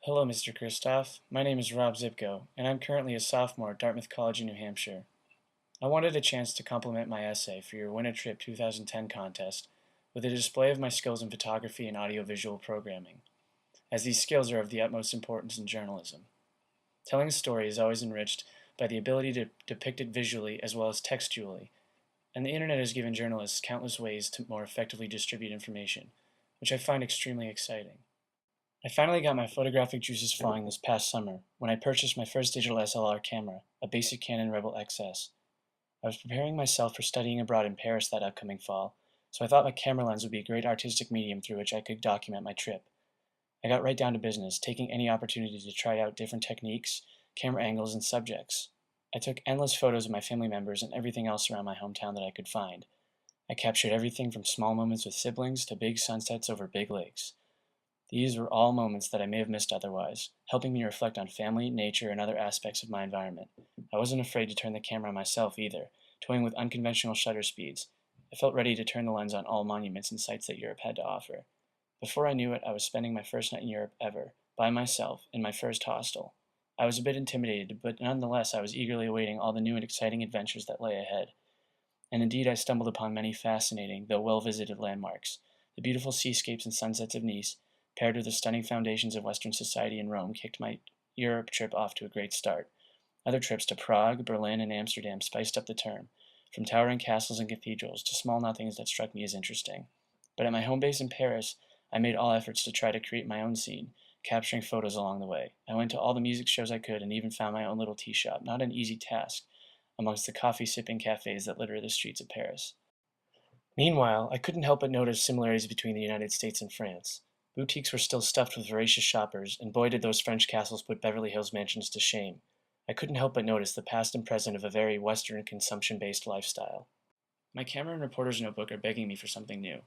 Hello, Mr. Kristof. My name is Rob Szypko, and I'm currently a sophomore at Dartmouth College in New Hampshire. I wanted a chance to compliment my essay for your Winter Trip 2010 contest with a display of my skills in photography and audiovisual programming, as these skills are of the utmost importance in journalism. Telling a story is always enriched by the ability to depict it visually as well as textually, and the internet has given journalists countless ways to more effectively distribute information, which I find extremely exciting. I finally got my photographic juices flowing this past summer when I purchased my first digital SLR camera, a basic Canon Rebel XS. I was preparing myself for studying abroad in Paris that upcoming fall, so I thought my camera lens would be a great artistic medium through which I could document my trip. I got right down to business, taking any opportunity to try out different techniques, camera angles, and subjects. I took endless photos of my family members and everything else around my hometown that I could find. I captured everything from small moments with siblings to big sunsets over big lakes. These were all moments that I may have missed otherwise, helping me reflect on family, nature, and other aspects of my environment. I wasn't afraid to turn the camera on myself either, toying with unconventional shutter speeds. I felt ready to turn the lens on all monuments and sights that Europe had to offer. Before I knew it, I was spending my first night in Europe ever, by myself, in my first hostel. I was a bit intimidated, but nonetheless I was eagerly awaiting all the new and exciting adventures that lay ahead. And indeed I stumbled upon many fascinating, though well-visited landmarks. The beautiful seascapes and sunsets of Nice, paired with the stunning foundations of Western society in Rome, kicked my Europe trip off to a great start. Other trips to Prague, Berlin, and Amsterdam spiced up the term, from towering castles and cathedrals to small nothings that struck me as interesting. But at my home base in Paris, I made all efforts to try to create my own scene, capturing photos along the way. I went to all the music shows I could and even found my own little tea shop, not an easy task, amongst the coffee-sipping cafes that litter the streets of Paris. Meanwhile, I couldn't help but notice similarities between the United States and France. Boutiques were still stuffed with voracious shoppers, and boy did those French castles put Beverly Hills mansions to shame. I couldn't help but notice the past and present of a very Western consumption-based lifestyle. My camera and reporter's notebook are begging me for something new.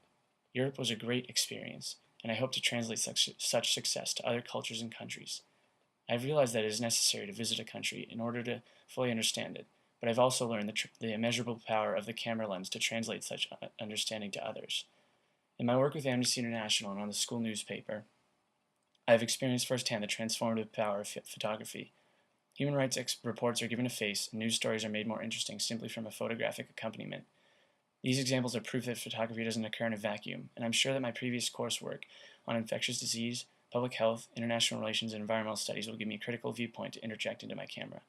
Europe was a great experience, and I hope to translate such success to other cultures and countries. I have realized that it is necessary to visit a country in order to fully understand it, but I've also learned the immeasurable power of the camera lens to translate such understanding to others. In my work with Amnesty International and on the school newspaper, I have experienced firsthand the transformative power of photography. Human rights reports are given a face, and news stories are made more interesting simply from a photographic accompaniment. These examples are proof that photography doesn't occur in a vacuum, and I'm sure that my previous coursework on infectious disease, public health, international relations, and environmental studies will give me a critical viewpoint to interject into my camera.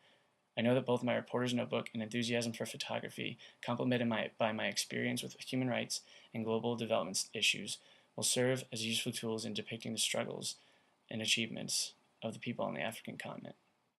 I know that both my reporter's notebook and enthusiasm for photography, complemented by my experience with human rights and global development issues, will serve as useful tools in depicting the struggles and achievements of the people on the African continent.